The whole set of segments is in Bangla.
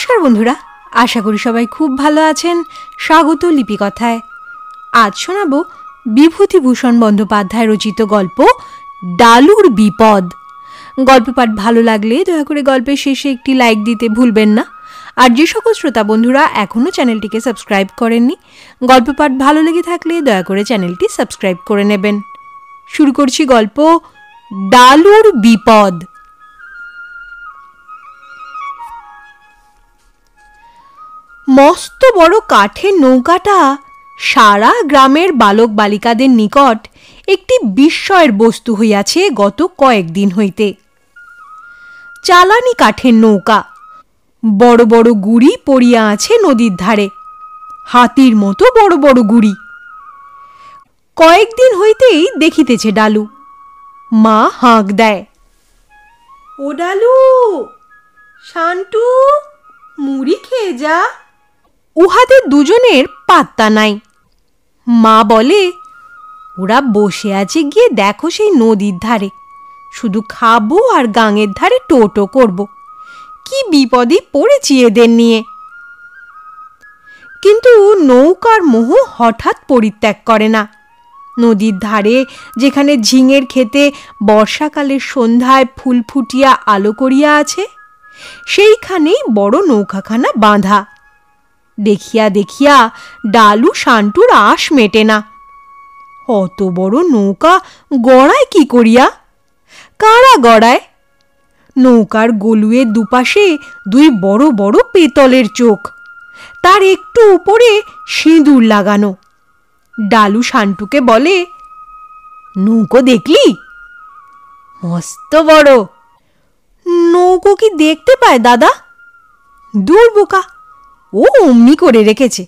নমস্কার বন্ধুরা, আশা করি সবাই খুব ভালো আছেন। স্বাগত লিপিকথায়। আজ শোনাবো বিভূতিভূষণ বন্দ্যোপাধ্যায় রচিত গল্প ডালুর বিপদ। গল্প পাঠ ভালো লাগলে দয়া করে গল্পের শেষে একটি লাইক দিতে ভুলবেন না। আর যে সকল শ্রোতা বন্ধুরা এখনও চ্যানেলটিকে সাবস্ক্রাইব করেননি, গল্প পাঠ ভালো লেগে থাকলে দয়া করে চ্যানেলটি সাবস্ক্রাইব করে নেবেন। শুরু করছি গল্প ডালুর বিপদ। মস্ত বড় কাঠের নৌকাটা সারা গ্রামের বালক বালিকাদের নিকট একটি বিস্ময়ের বস্তু হইয়াছে গত কয়েকদিন হইতে। চালানি কাঠের নৌকা, বড় বড় গুড়ি পড়িয়া আছে নদীর ধারে, হাতির মতো বড় বড় গুড়ি। কয়েকদিন হইতেই দেখিতেছে ডালু। মা হাঁক দেয়, ও ডালু, শান্টু, মুড়ি খেয়ে যা। উহাদের দুজনের পাত্তা নাই। মা বলে, ওরা বসে আছে গিয়ে দেখো সেই নদীর ধারে, শুধু খাবো আর গাঙের ধারে টোটো করব। কি বিপদে পড়েছি এদের নিয়ে। কিন্তু নৌকার মোহ হঠাৎ পরিত্যাগ করে না। নদীর ধারে যেখানে ঝিঙের ক্ষেতে বর্ষাকালের সন্ধ্যায় ফুল ফুটিয়া আলো করিয়া আছে, সেইখানেই বড় নৌকাখানা বাঁধা। দেখিয়া দেখিয়া ডালু শান্টুর আশ মেটে না। অত বড় নৌকা গড়ায় কি করিয়া? কারা গড়ায়? নৌকার গলুয়ের দুপাশে দুই বড় বড় পেতলের চোখ, তার একটু উপরে সিঁদুর লাগানো। ডালু শান্টুকে বলে, নৌকো দেখলি? মস্ত বড়। নৌকো কি দেখতে পায় দাদা? দূর বোকা, ও অমনি করে রেখেছে।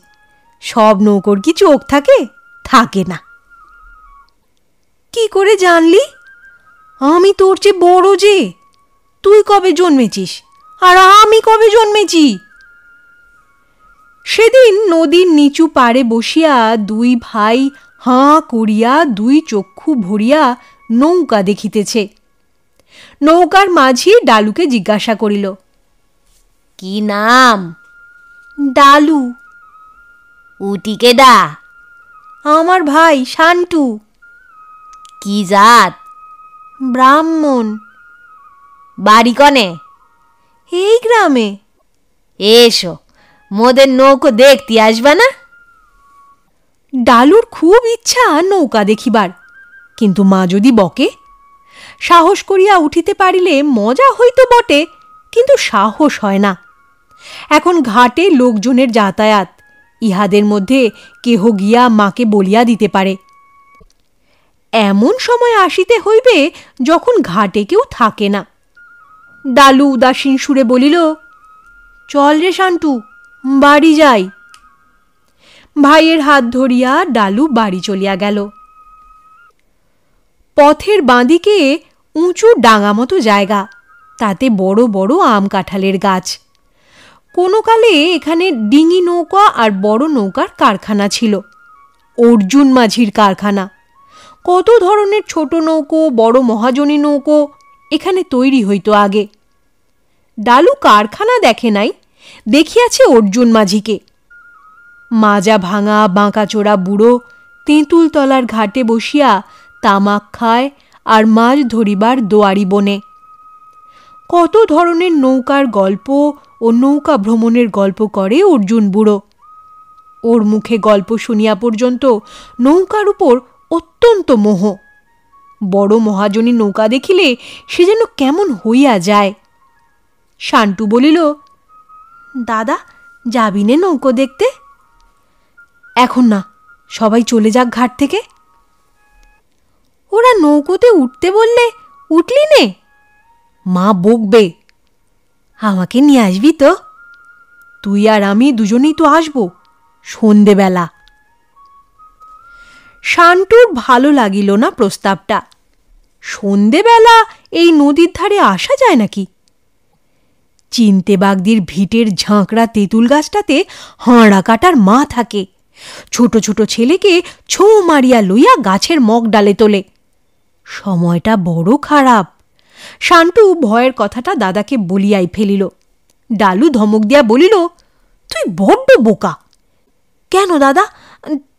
সব নৌকোর কি চোখ থাকে? থাকে না। কি করে জানলি? আমি তোর চেয়ে বড় যে। তুই কবে জন্মেছিস আর আমি কবে জন্মেছি? সেদিন নদীর নিচু পাড়ে বসিয়া দুই ভাই হাঁ করিয়া দুই চক্ষু ভরিয়া নৌকা দেখিতেছে। নৌকার মাঝি ডালুকে জিজ্ঞাসা করিল, কি নাম? ডালু। উটিকে ডা? আমার ভাই শান্টু। কি জাত? ব্রাহ্মণ। বাড়ি কনে? এই গ্রামে। এসো, মোদের নৌকো দেখতে আসবা না? ডালুর খুব ইচ্ছা নৌকা দেখিবার, কিন্তু মা যদি বকে। সাহস করিয়া উঠিতে পারিলে মজা হইত বটে, কিন্তু সাহস হয় না। এখন ঘাটে লোকজনের যাতায়াত, ইহাদের মধ্যে কেহ গিয়া মাকে বলিয়া দিতে পারে। এমন সময় আসিতে হইবে যখন ঘাটে কেউ থাকে না। ডালু উদাসীন সুরে বলিল, চল রে শান্টু, বাড়ি যাই। ভাইয়ের হাত ধরিয়া ডালু বাড়ি চলিয়া গেল। পথের বাঁদিকে উঁচু ডাঙা মতো জায়গা, তাতে বড় বড় আম কাঁঠালের গাছ। কোনো কালে এখানে ডিঙি নৌকা আর বড় নৌকার কারখানা ছিল, অর্জুন মাঝির কারখানা। কত ধরনের ছোট নৌকো, বড় মহাজনী নৌকো এখানে তৈরি হইত আগে। ডালু কারখানা দেখে নাই, দেখিয়াছে অর্জুন মাঝিকে। মাজা ভাঙা বাঁকাচোরা বুড়ো তেঁতুল তলার ঘাটে বসিয়া তামাক খায় আর মাছ ধরিবার দোয়ারি বনে। কত ধরনের নৌকার গল্প ও নৌকা ভ্রমণের গল্প করে অর্জুন বুড়ো। ওর মুখে গল্প শুনিয়া পর্যন্ত নৌকার উপর অত্যন্ত মোহ। বড় মহাজনী নৌকা দেখিলে সে যেন কেমন হইয়া যায়। শান্টু বলিল, দাদা, যাবিনে নৌকো দেখতে? এখন না, সবাই চলে যাক ঘাট থেকে। ওরা নৌকোতে উঠতে বললে উঠলি নে? মা বকবে। আমাকে নিয়ে আসবি তো? তুই আর আমি দুজনেই তো আসবো, সন্ধেবেলা। শান্টুর ভালো লাগিল না প্রস্তাবটা। সন্ধেবেলা এই নদীর ধারে আসা যায় নাকি? চিনতে বাগদির ভিটের ঝাঁকড়া তেঁতুল গাছটাতে হাঁড়া কাটার মা থাকে। ছোট ছোট ছেলেকে ছোঁ মারিয়া লইয়া গাছের মগ ডালে তোলে। সময়টা বড় খারাপ। শান্টু ভয়ের কথাটা দাদাকে বলিয়াই ফেলিল। ডালু ধমক দিয়া বলিল, তুই বড্ড বোকা। কেন দাদা,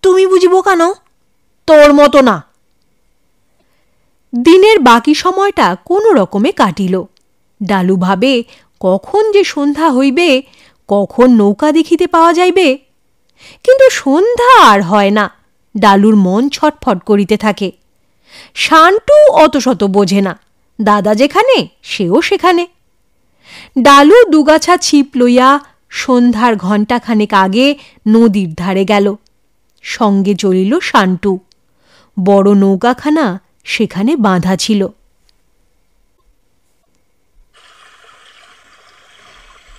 তুমি বুঝি বোকা নও? তোর মতো না। দিনের বাকি সময়টা কোনো রকমে কাটিল। ডালু ভাবে কখন যে সন্ধ্যা হইবে, কখন নৌকা দেখিতে পাওয়া যাইবে। কিন্তু সন্ধ্যা আর হয় না। ডালুর মন ছটফট করিতে থাকে। শান্টু অত শত বোঝে না, দাদা যেখানে সেও সেখানে। ডালু দুগাছা ছিপ লইয়া সন্ধ্যার ঘণ্টাখানেক আগে নদীর ধারে গেল। সঙ্গে চলিল শান্টু। বড় নৌকাখানা সেখানে বাঁধা ছিল।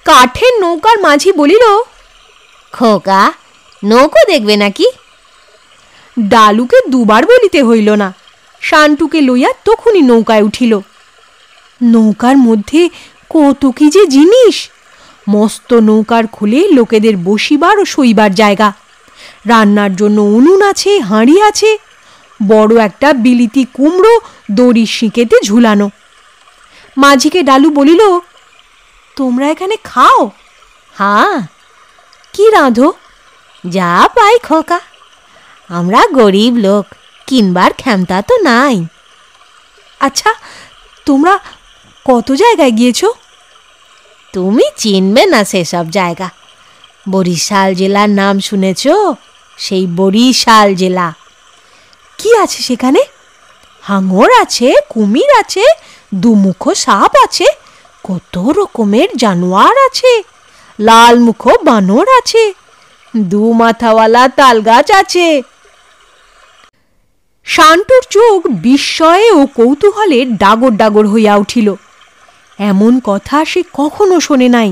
কাঠের নৌকার মাঝি বলিল, খোকা, নৌকো দেখবে নাকি? ডালুকে দুবার বলিতে হইল না, শান্টুকে লইয়া তখনই নৌকায় উঠিল। নৌকার মধ্যে কত কি যে জিনিস! মস্ত নৌকার খুলে লোকেদের বসিবার ও শইবার জায়গা, রান্নার জন্য উনুন আছে, হাঁড়ি আছে, বড় একটা বিলিতি কুমড়ো দড়ির শিকেতে ঝুলানো। মাঝিকে ডালু বলিল, তোমরা এখানে খাও? হ্যাঁ। কি রাঁধো? যা পাই খোকা, আমরা গরিব লোক, কিনবার ক্ষমতা তো নাই। আচ্ছা, তোমরা কত জায়গায় গিয়েছ? তুমি চিনবে না সেসব জায়গা। বরিশাল জেলার নাম শুনেছ? সেই বরিশাল জেলা। কি আছে সেখানে? হাঙর আছে, কুমির আছে, দুমুখ সাপ আছে, কত রকমের জানোয়ার আছে, লাল মুখ বানর আছে, দু মাথাওয়ালা তালগাছ আছে। শান্টুর চোখ বিস্ময়ে ও কৌতূহলে ডাগর ডাগর হইয়া উঠিল। এমন কথা সে কখনো শোনে নাই।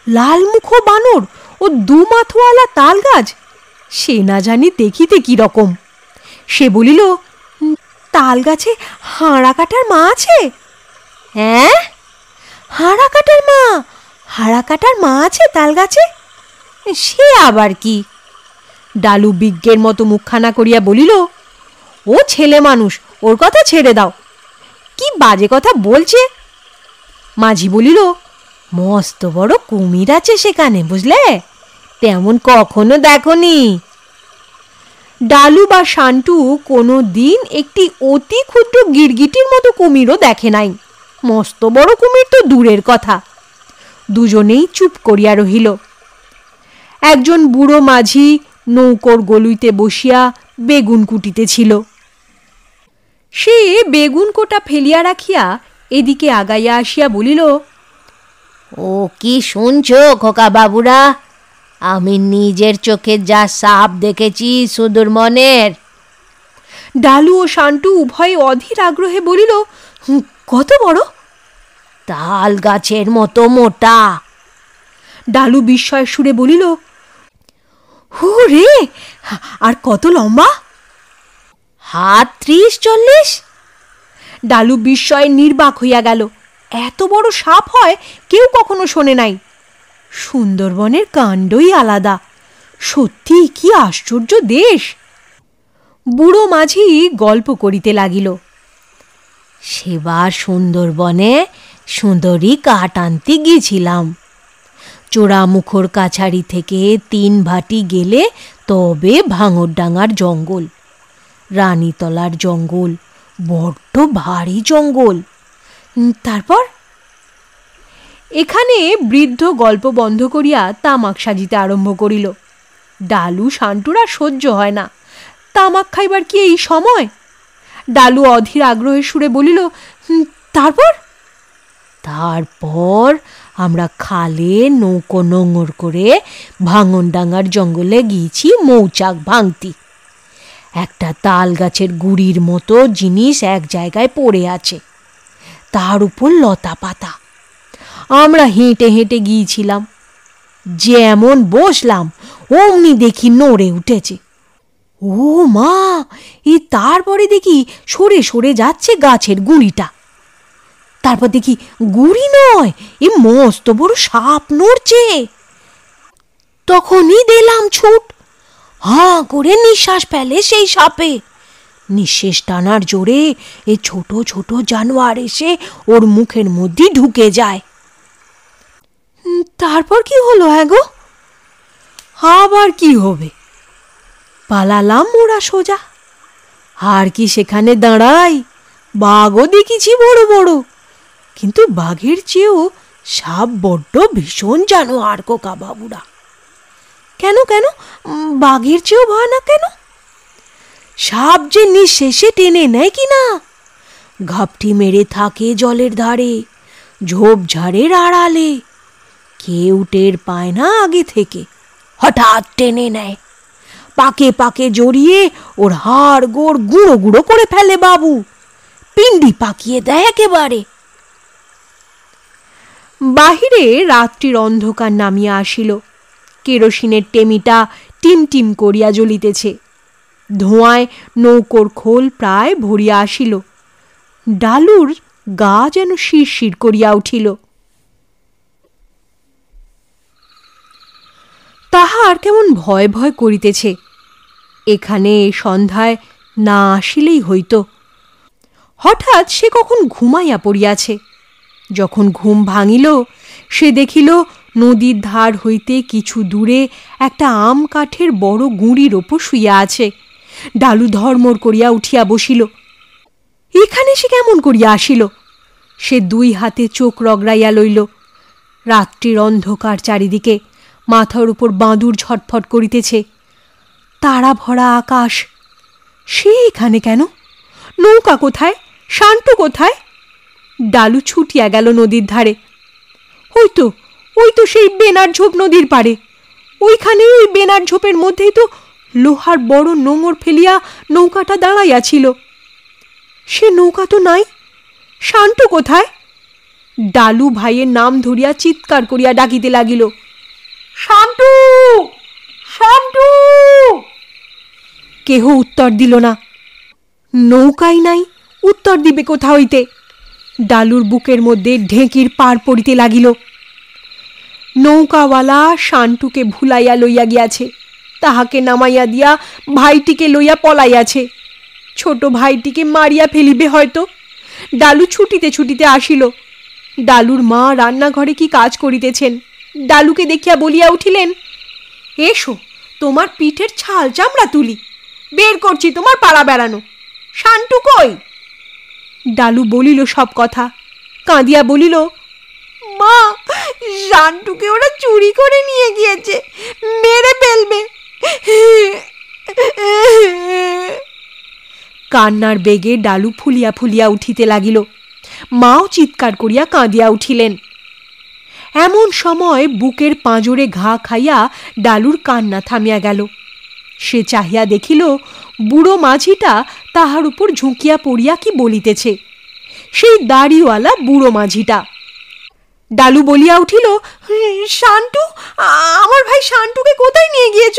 লালমুখ বানর ও দুমাথওয়ালা তালগাছ, সে না জানি দেখিতে কি রকম। সে বলিল, তালগাছে হাঁড়া কাটার মা আছে? হ্যাঁ, হাঁড়া কাটার মা? হাঁড়া কাটার মা আছে তালগাছে? সে আবার কি? ডালু বিজ্ঞের মতো মুখখানা করিয়া বলিল, ও ছেলে মানুষ, ওর কথা ছেড়ে দাও। কি বাজে কথা বলছে। মাঝি বলিল, মস্ত বড় কুমির আছে সেখানে, বুঝলে? তেমন কখনো দেখনি। ডালু বা শান্টু কোনো দিন একটি অতি ক্ষুদ্র গিরগিটির মতো কুমিরও দেখে নাই। মস্ত বড় কুমির তো দূরের কথা। দুজনেই চুপ করিয়া রহিল। একজন বুড়ো মাঝি নৌকোর গলুইতে বসিয়া বেগুন কুটিতেছিল। সে বেগুন কোটা ফেলিয়া রাখিয়া এদিকে আগাইয়া আসিয়া বলিল, ও কি শুনছ খোকা বাবুরা? আমি নিজের চোখে যা সাপ দেখেছি সুদূর মনের। ডালু ও শান্টু উভয়ে অধীর আগ্রহে বলিল, কত বড়? তাল গাছের মতো মোটা। ডালু বিস্ময়ের সুরে বলিল, হু রে, আর কত লম্বা? হাত 30-40। ডালু বিস্ময়ে নির্বাক হইয়া গেল। এত বড় সাপ হয় কেউ কখনো শোনে নাই। সুন্দরবনের কাণ্ডই আলাদা। সত্যি কি আশ্চর্য দেশ। বুড়ো মাঝি গল্প করিতে লাগিল, সেবার সুন্দরবনে সুন্দরী কাঠ আনতে গিয়েছিলাম। চোরামুখোর কাছারি থেকে 3 ভাটি গেলে তবে ভাঙরডাঙ্গার জঙ্গল, রানীতলার জঙ্গল, বড্ড ভারী জঙ্গল। তারপর? এখানে বৃদ্ধ গল্প বন্ধ করিয়া তামাক সাজিতে আরম্ভ করিল। ডালু শান্টুর আর সহ্য হয় না। তামাক খাইবার কি এই সময়? ডালু অধীর আগ্রহের সুরে বলিল, তারপর? তারপর আমরা খালে নৌকো নোঙর করে ভাঙনডাঙ্গার জঙ্গলে গিয়েছি মৌচাক ভাঙতি। একটা তাল গাছের গুড়ির মতো জিনিস এক জায়গায় পড়ে আছে, তার উপর লতা পাতা। আমরা হেঁটে হেঁটে গিয়েছিলাম। যেমন বসলাম অমনি দেখি নড়ে উঠেছে। ও মা! তারপরে দেখি সরে সরে যাচ্ছে গাছের গুঁড়িটা। তারপর দেখি গুঁড়ি নয়, মস্ত বড় সাপ নড়ছে। তখনই দিলাম ছুট। হাঁ করে নিঃশ্বাস ফেলে সেই সাপে। নিঃশ্বাস টানার জোরে ছোট ছোট জানোয়ার এসে ওর মুখের মধ্যে ঢুকে যায়। তারপর কি হলো গো? আবার কি হবে, পালালাম ওরা সোজা। আর কি সেখানে দাঁড়াই, বাঘও দেখেছি বড় বড়, কিন্তু বাঘের চেয়েও সাপ বড্ড ভীষণ জানোয়ার খোকা বাবুরা। কেন কেন, বাঘের চেয়েও ভয়ানক কেন? সাপ যে নিঃশেষে টেনে নেয় কি না, ঘাপটি মেরে থাকে জলের ধারে, ঝোপঝাড়ের আড়ালে, কেউ টের পায় না আগে থেকে, হঠাৎ টেনে নেয়, পাকে পাকে জড়িয়ে ওর হাড় গোড় গুঁড়ো গুঁড়ো করে ফেলে বাবু, পিণ্ডি পাকিয়ে দেয় একেবারে। বাহিরে রাত্রির অন্ধকার নামিয়া আসিল, কেরোসিনের টেমিটা টিম টিম করিয়া জ্বলিতেছে, ধোঁয়ায় নৌকোর খোল প্রায় ভরিয়া আসিল। ডালুর গা যেন শিরশির করিয়া উঠিল। তাহার কেমন ভয় ভয় করিতেছে, এখানে সন্ধ্যায় না আসিলেই হইত। হঠাৎ সে কখন ঘুমাইয়া পড়িয়াছে। যখন ঘুম ভাঙিল, সে দেখিল নদীর ধার হইতে কিছু দূরে একটা আম কাঠের বড় গুঁড়ির ওপর শুইয়া আছে। ডালু ধর্মর করিয়া উঠিয়া বসিল। এখানে সে কেমন করিয়া আসিল? সে দুই হাতে চোখ রগড়াইয়া লইল। রাত্রির অন্ধকার চারিদিকে, মাথার উপর বাঁদুর ঝটফট করিতেছে, তারা ভরা আকাশ। সে এখানে কেন? নৌকা কোথায়? শান্টু কোথায়? ডালু ছুটিয়া গেল নদীর ধারে। ওই তো সেই বেনার ঝোপ নদীর পাড়ে। ওইখানে ওই বেনার ঝোপের মধ্যেই তো লোহার বড় নোঙর ফেলিয়া নৌকাটা দাঁড়াইয়াছিল। সে নৌকা তো নাই। শান্টু কোথায়? ডালু ভাইয়ের নাম ধরিয়া চিৎকার করিয়া ডাকিতে লাগিল, শান্টু, শান্টু! কেহ উত্তর দিল না। নৌকাই নাই, উত্তর দিবে কোথা হইতে? ডালুর বুকের মধ্যে ঢেঁকির পার পড়িতে লাগিল। নৌকাওয়ালা শান্টুকে ভুলাইয়া লইয়া গিয়াছে, তাহাকে নামাইয়া দিয়া ভাইটিকে লইয়া পলাইয়াছে। ছোট ভাইটিকে মারিয়া ফেলিবে হয়তো। ডালু ছুটিতে ছুটিতে আসিল। ডালুর মা রান্নাঘরে কি কাজ করিতেছেন। ডালুকে দেখিয়া বলিয়া উঠিলেন, এসো, তোমার পিঠের ছাল চামড়া তুলি, বের করছি তোমার পাড়া বেড়ানো। শান্টু কই? ডালু বলিল সব কথা, কাঁদিয়া বলিল, মা, শান্টুকে ওরা চুরি করে নিয়ে গিয়েছে, মেরে ফেলবে। কান্নার বেগে ডালু ফুলিয়া ফুলিয়া উঠিতে লাগিল। মাও চিৎকার করিয়া কাঁদিয়া উঠিলেন। এমন সময় বুকের পাঁজরে ঘা খাইয়া ডালুর কান্না থামিয়া গেল। সে চাহিয়া দেখিল বুড়ো মাঝিটা তাহার উপর ঝুঁকিয়া পড়িয়া কি বলিতেছে। সেই দাড়িওয়ালা বুড়ো মাঝিটা। ডালু বলিয়া উঠিল, শান্টু, আমার ভাই শান্টুকে কোথায় নিয়ে গিয়েছ?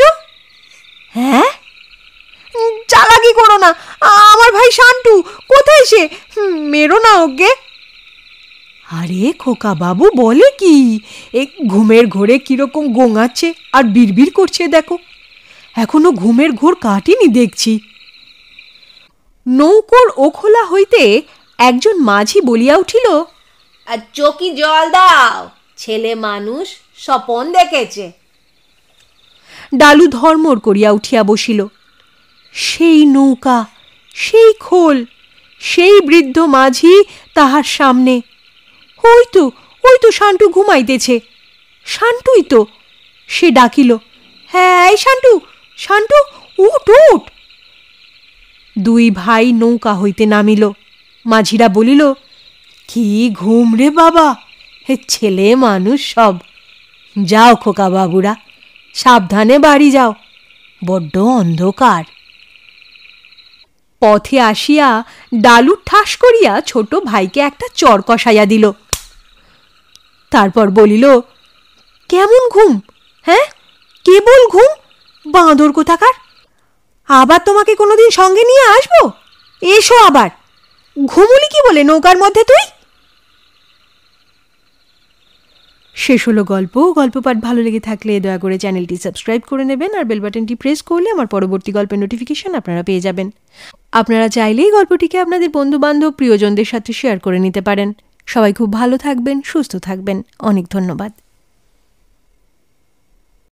হ্যাঁ, চালাকি করো না, আমার ভাই শান্টু কোথায়? সে মেরো না ওকে। আরে খোকা বাবু বলে কি, এই ঘুমের ঘোরে কিরকম গোঙাচ্ছে আর বিড়বিড় করছে দেখো। এখনো ঘুমের ঘোর কাটিনি দেখছি। নৌকোর ওখোলা হইতে একজন মাঝি বলিয়া উঠিল, আর চকি জল দাও, ছেলে মানুষ স্বপন দেখেছে। ডালু ধর্মর করিয়া উঠিয়া বসিল। সেই নৌকা, সেই খোল, সেই বৃদ্ধ মাঝি তাহার সামনে। ওই তো শান্টু ঘুমাইতেছে। শান্টুই তো। সে ডাকিল, হ্যাঁ, এই শান্টু, শান্টু, উঠ উঠ। দুই ভাই নৌকা হইতে নামিল। মাঝিরা বলিল, কি ঘুম রে বাবা, হে ছেলে মানুষ সব। যাও খোকা বাবুরা, সাবধানে বাড়ি যাও, বড্ড অন্ধকার। পথে আসিয়া ডালু ঠাস করিয়া ছোট ভাইকে একটা চর কষাইয়া দিল। তারপর বলিল, কেমন ঘুম? হ্যাঁ, কেবল ঘুম, বাঁদর কোথাকার। আবার তোমাকে কোনোদিন সঙ্গে নিয়ে আসবো? এসো আবার। ঘুমুলি কি বলে নৌকার মধ্যে তুই? শেষ হলো গল্প। গল্প পাঠ ভালো লেগে থাকলে দয়া করে চ্যানেলটি সাবস্ক্রাইব করে নেবেন, আর বেল বাটনটি প্রেস করলে আমার পরবর্তী গল্পের নোটিফিকেশন আপনারা পেয়ে যাবেন। আপনারা চাইলেই গল্পটিকে আপনাদের বন্ধুবান্ধব প্রিয়জনদের সাথে শেয়ার করে নিতে পারেন। সবাই খুব ভালো থাকবেন, সুস্থ থাকবেন। অনেক ধন্যবাদ।